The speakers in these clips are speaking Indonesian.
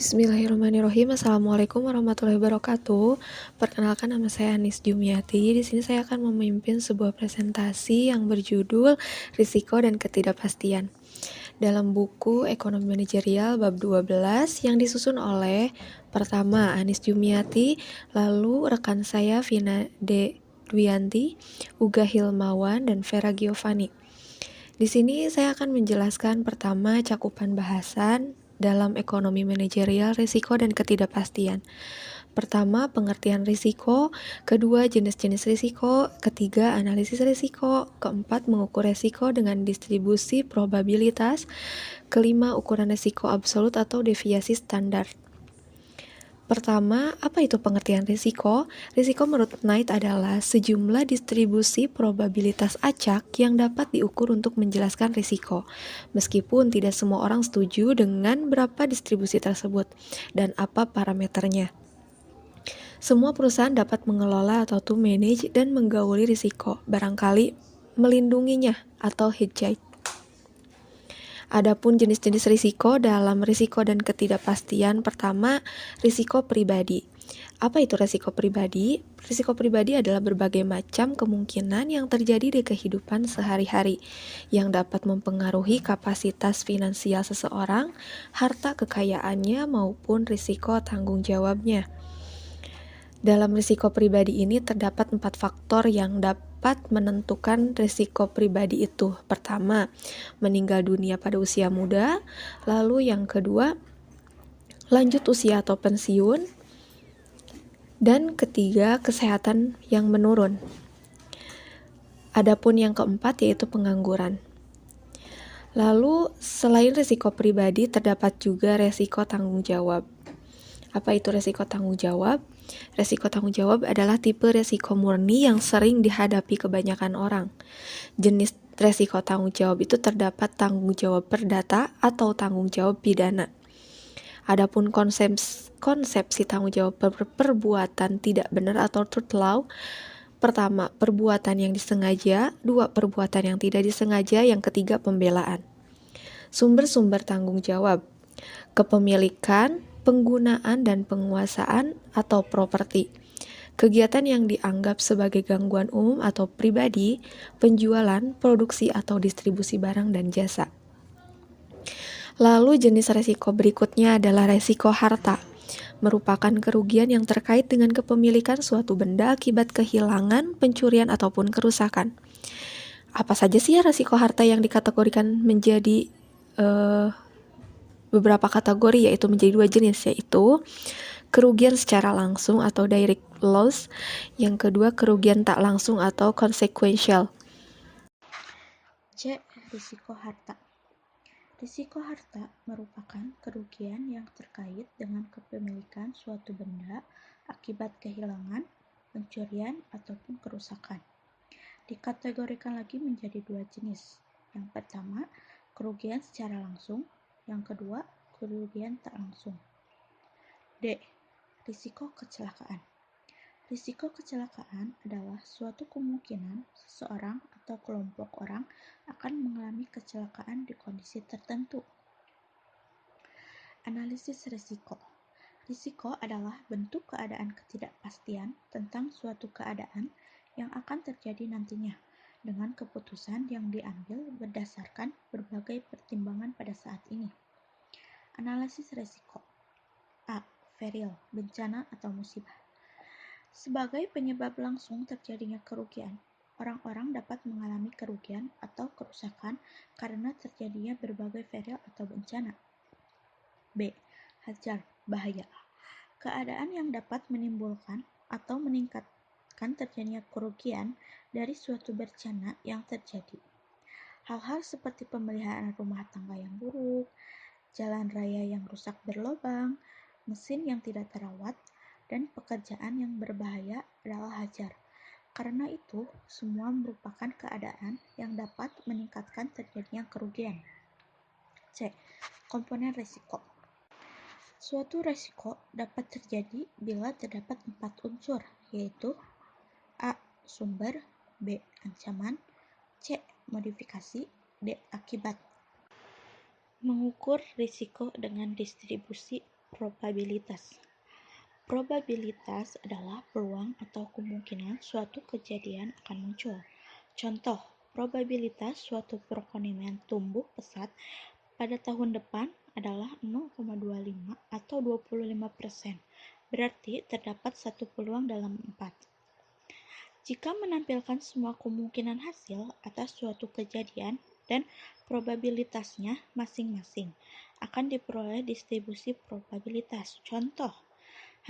Bismillahirrahmanirrahim. Assalamualaikum warahmatullahi wabarakatuh. Perkenalkan, nama saya Anis Jumiati. Di sini saya akan memimpin sebuah presentasi yang berjudul Risiko dan Ketidakpastian dalam buku Ekonomi Manajerial bab 12 yang disusun oleh pertama Anis Jumiati, lalu rekan saya Vina Dwianti, Uga Hilmawan, dan Vera Giovanni. Di sini saya akan menjelaskan pertama cakupan bahasan dalam ekonomi manajerial, risiko dan ketidakpastian. Pertama, pengertian risiko, kedua, jenis-jenis risiko, ketiga, analisis risiko, keempat, mengukur risiko dengan distribusi probabilitas, kelima, ukuran risiko absolut atau deviasi standar. Pertama, apa itu pengertian risiko? Risiko menurut Knight adalah sejumlah distribusi probabilitas acak yang dapat diukur untuk menjelaskan risiko, meskipun tidak semua orang setuju dengan berapa distribusi tersebut dan apa parameternya. Semua perusahaan dapat mengelola atau to manage dan menggauli risiko, barangkali melindunginya atau hedge. Adapun jenis-jenis risiko dalam risiko dan ketidakpastian, pertama, risiko pribadi. Apa itu risiko pribadi? Risiko pribadi adalah berbagai macam kemungkinan yang terjadi di kehidupan sehari-hari yang dapat mempengaruhi kapasitas finansial seseorang, harta kekayaannya, maupun risiko tanggung jawabnya. Dalam risiko pribadi ini terdapat 4 faktor yang dapat menentukan risiko pribadi itu. Pertama, meninggal dunia pada usia muda. Lalu yang kedua, lanjut usia atau pensiun. Dan ketiga, kesehatan yang menurun. Adapun yang keempat yaitu pengangguran. Lalu selain risiko pribadi terdapat juga risiko tanggung jawab. Apa itu risiko tanggung jawab? Risiko tanggung jawab adalah tipe risiko murni yang sering dihadapi kebanyakan orang. Jenis risiko tanggung jawab itu terdapat tanggung jawab perdata atau tanggung jawab pidana. Adapun konsepsi tanggung jawab perbuatan tidak benar atau truth law, pertama, perbuatan yang disengaja, dua, perbuatan yang tidak disengaja, yang ketiga, pembelaan. Sumber-sumber tanggung jawab, kepemilikan, penggunaan dan penguasaan atau properti, kegiatan yang dianggap sebagai gangguan umum atau pribadi, penjualan, produksi atau distribusi barang dan jasa. Lalu jenis resiko berikutnya adalah resiko harta, merupakan kerugian yang terkait dengan kepemilikan suatu benda akibat kehilangan, pencurian ataupun kerusakan. Apa saja sih resiko harta yang dikategorikan menjadi beberapa kategori, yaitu menjadi 2 jenis, yaitu kerugian secara langsung atau direct loss, yang kedua kerugian tak langsung atau consequential. C. Risiko harta. Risiko harta merupakan kerugian yang terkait dengan kepemilikan suatu benda akibat kehilangan, pencurian, ataupun kerusakan. Dikategorikan lagi menjadi 2 jenis. Yang pertama, kerugian secara langsung. Yang kedua, kerugian tak langsung. D. Risiko kecelakaan. Risiko kecelakaan adalah suatu kemungkinan seseorang atau kelompok orang akan mengalami kecelakaan di kondisi tertentu. Analisis risiko. Risiko adalah bentuk keadaan ketidakpastian tentang suatu keadaan yang akan terjadi nantinya, dengan keputusan yang diambil berdasarkan berbagai pertimbangan pada saat ini. Analisis risiko. A. Peril, bencana atau musibah. Sebagai penyebab langsung terjadinya kerugian, orang-orang dapat mengalami kerugian atau kerusakan karena terjadinya berbagai peril atau bencana. B. Hazard, bahaya. Keadaan yang dapat menimbulkan atau meningkatkan terjadinya kerugian dari suatu bencana yang terjadi. Hal-hal seperti pemeliharaan rumah tangga yang buruk, jalan raya yang rusak berlubang, mesin yang tidak terawat, dan pekerjaan yang berbahaya adalah hajar. Karena itu, semua merupakan keadaan yang dapat meningkatkan terjadinya kerugian. C. Komponen risiko. Suatu risiko dapat terjadi bila terdapat 4 unsur, yaitu A. Sumber, B. Ancaman, C. Modifikasi, D. Akibat. Mengukur risiko dengan distribusi probabilitas. Probabilitas adalah peluang atau kemungkinan suatu kejadian akan muncul. Contoh, probabilitas suatu perekonomian tumbuh pesat pada tahun depan adalah 0,25 atau 25%. Berarti terdapat satu peluang dalam 4. Jika menampilkan semua kemungkinan hasil atas suatu kejadian dan probabilitasnya masing-masing, akan diperoleh distribusi probabilitas. Contoh,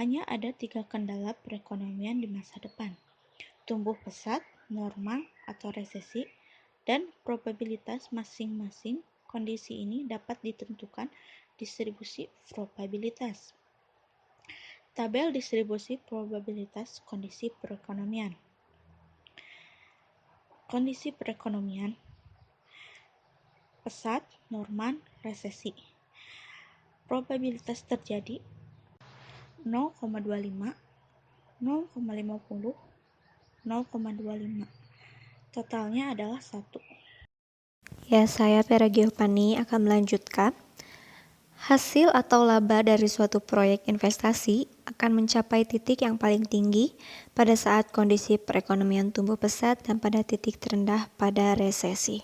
hanya ada 3 kendala perekonomian di masa depan: tumbuh pesat, normal, atau resesi, dan probabilitas masing-masing kondisi ini dapat ditentukan distribusi probabilitas. Tabel distribusi probabilitas kondisi perekonomian. Kondisi perekonomian pesat, normal, resesi. Probabilitas terjadi 0,25, 0,50, 0,25. Totalnya adalah 1. Ya, saya Vera Giovanni akan melanjutkan. Hasil atau laba dari suatu proyek investasi akan mencapai titik yang paling tinggi pada saat kondisi perekonomian tumbuh pesat dan pada titik terendah pada resesi.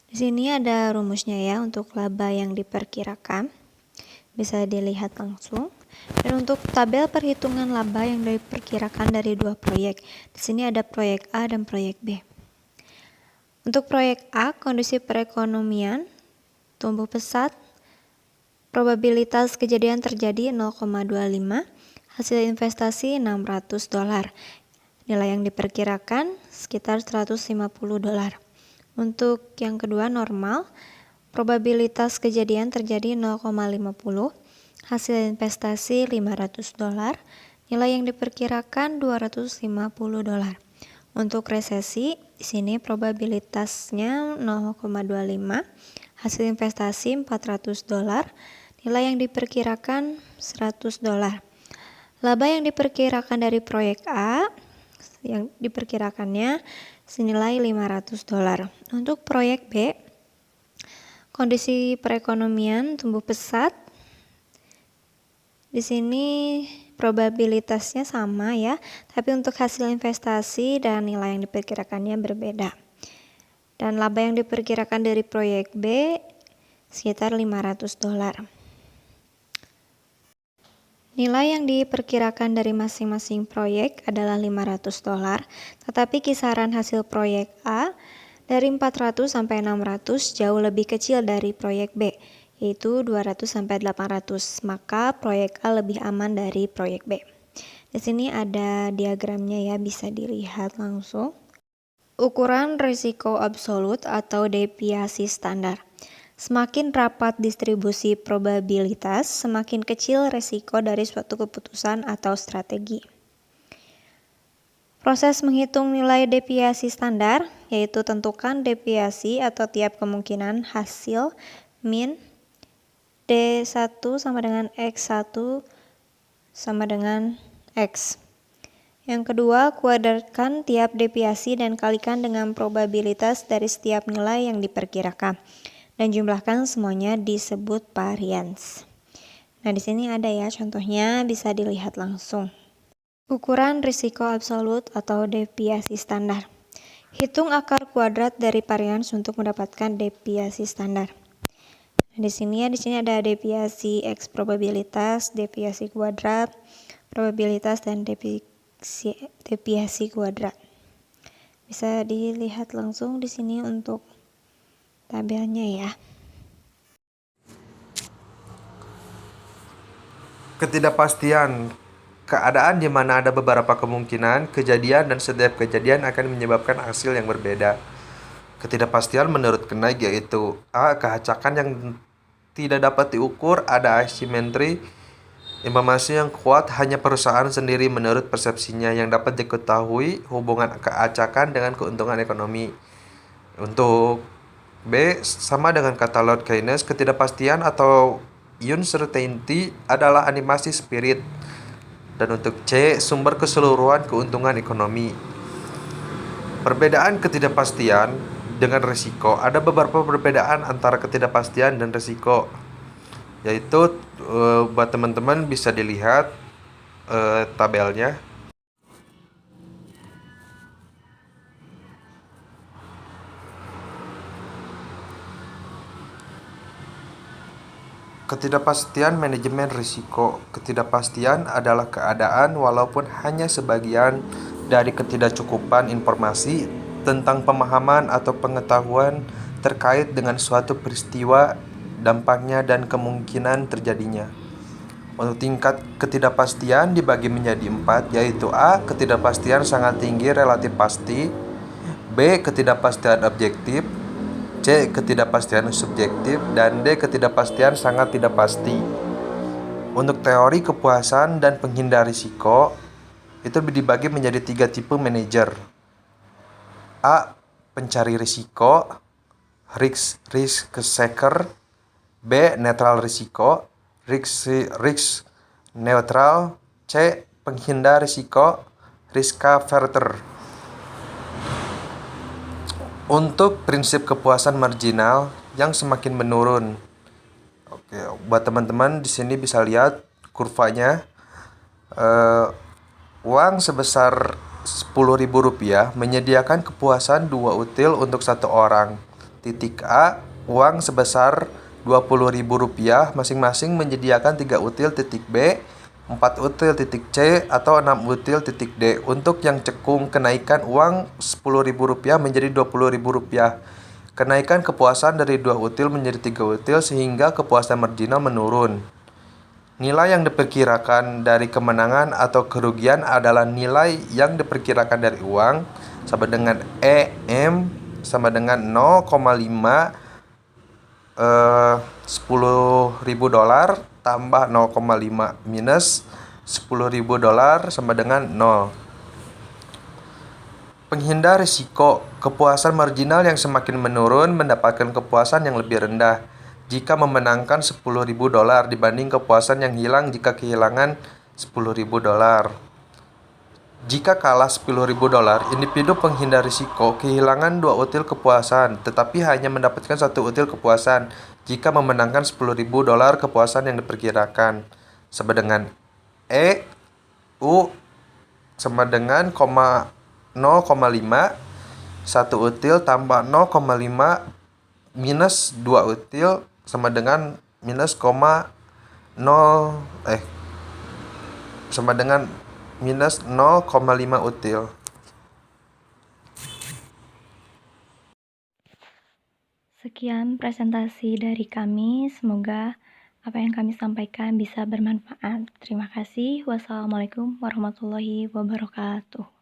Di sini ada rumusnya ya untuk laba yang diperkirakan. Bisa dilihat langsung. Dan untuk tabel perhitungan laba yang diperkirakan dari dua proyek. Di sini ada proyek A dan proyek B. Untuk proyek A, kondisi perekonomian tumbuh pesat, probabilitas kejadian terjadi 0,25, hasil investasi $600. Nilai yang diperkirakan sekitar $150. Untuk yang kedua normal, probabilitas kejadian terjadi 0,50, hasil investasi $500. Nilai yang diperkirakan $250. Untuk resesi, di sini probabilitasnya 0,25, hasil investasi $400. Nilai yang diperkirakan $100. Laba yang diperkirakan dari proyek A yang diperkirakannya senilai $500. Untuk proyek B, kondisi perekonomian tumbuh pesat. Di sini probabilitasnya sama ya, tapi untuk hasil investasi dan nilai yang diperkirakannya berbeda. Dan laba yang diperkirakan dari proyek B sekitar $500. Nilai yang diperkirakan dari masing-masing proyek adalah $500, tetapi kisaran hasil proyek A dari 400 sampai 600 jauh lebih kecil dari proyek B, yaitu 200 sampai 800. Maka proyek A lebih aman dari proyek B. Di sini ada diagramnya ya, bisa dilihat langsung. Ukuran risiko absolut atau deviasi standar. Semakin rapat distribusi probabilitas, semakin kecil risiko dari suatu keputusan atau strategi. Proses menghitung nilai deviasi standar, yaitu tentukan deviasi atau tiap kemungkinan hasil min D1 sama dengan X1 sama dengan X. Yang kedua, kuadratkan tiap deviasi dan kalikan dengan probabilitas dari setiap nilai yang diperkirakan. Dan jumlahkan semuanya disebut varians. Nah, di sini ada ya contohnya, bisa dilihat langsung. Ukuran risiko absolut atau deviasi standar. Hitung akar kuadrat dari varians untuk mendapatkan deviasi standar. Nah, di sini ada deviasi X probabilitas, deviasi kuadrat, probabilitas dan deviasi kuadrat. Bisa dilihat langsung di sini untuk tabelnya ya. Ketidakpastian, keadaan di mana ada beberapa kemungkinan kejadian dan setiap kejadian akan menyebabkan hasil yang berbeda. Ketidakpastian menurut Knight yaitu A. Keacakan yang tidak dapat diukur, ada asimetri informasi yang kuat, hanya perusahaan sendiri menurut persepsinya yang dapat diketahui hubungan keacakan dengan keuntungan ekonomi. Untuk B, sama dengan kata Lord Keynes, ketidakpastian atau uncertainty adalah animasi spirit. Dan untuk C, sumber keseluruhan keuntungan ekonomi. Perbedaan ketidakpastian dengan risiko. Ada beberapa perbedaan antara ketidakpastian dan risiko. yaitu buat teman-teman bisa dilihat tabelnya. Ketidakpastian manajemen risiko. Ketidakpastian adalah keadaan walaupun hanya sebagian dari ketidakcukupan informasi tentang pemahaman atau pengetahuan terkait dengan suatu peristiwa, dampaknya, dan kemungkinan terjadinya. Untuk tingkat ketidakpastian dibagi menjadi 4, yaitu A. Ketidakpastian sangat tinggi relatif pasti, B. Ketidakpastian objektif, C. Ketidakpastian subjektif, dan D. Ketidakpastian sangat tidak pasti. Untuk teori kepuasan dan penghindar risiko itu dibagi menjadi 3 tipe manajer. A. Pencari risiko, risk seeker. B. Netral risiko, risk neutral. C. Penghindar risiko, risk averter. Untuk prinsip kepuasan marginal yang semakin menurun. Oke, buat teman-teman di sini bisa lihat kurvanya. Uang sebesar Rp10.000 menyediakan kepuasan 2 util untuk 1 orang. Titik A, uang sebesar Rp20.000 masing-masing menyediakan 3 util. Titik B, 4 util. Titik C, atau 6 util. Titik D. Untuk yang cekung, kenaikan uang Rp10.000 menjadi Rp20.000. Kenaikan kepuasan dari 2 util menjadi 3 util sehingga kepuasan marginal menurun. Nilai yang diperkirakan dari kemenangan atau kerugian adalah nilai yang diperkirakan dari uang sama dengan EM sama dengan 0,5 $10.000 tambah 0,5 minus $10.000 sama dengan 0. Penghindar risiko. Kepuasan marginal yang semakin menurun mendapatkan kepuasan yang lebih rendah jika memenangkan $10.000 dibanding kepuasan yang hilang jika kehilangan $10.000. Jika kalah $10.000, individu penghindar risiko kehilangan 2 util kepuasan, tetapi hanya mendapatkan 1 util kepuasan jika memenangkan $10.000 kepuasan yang diperkirakan. Sama dengan E, U sama dengan 0,5 1 util tambah 0,5 minus 2 util sama dengan minus sama dengan minus 0,5 util. Sekian presentasi dari kami. Semoga apa yang kami sampaikan bisa bermanfaat. Terima kasih. Wassalamualaikum warahmatullahi wabarakatuh.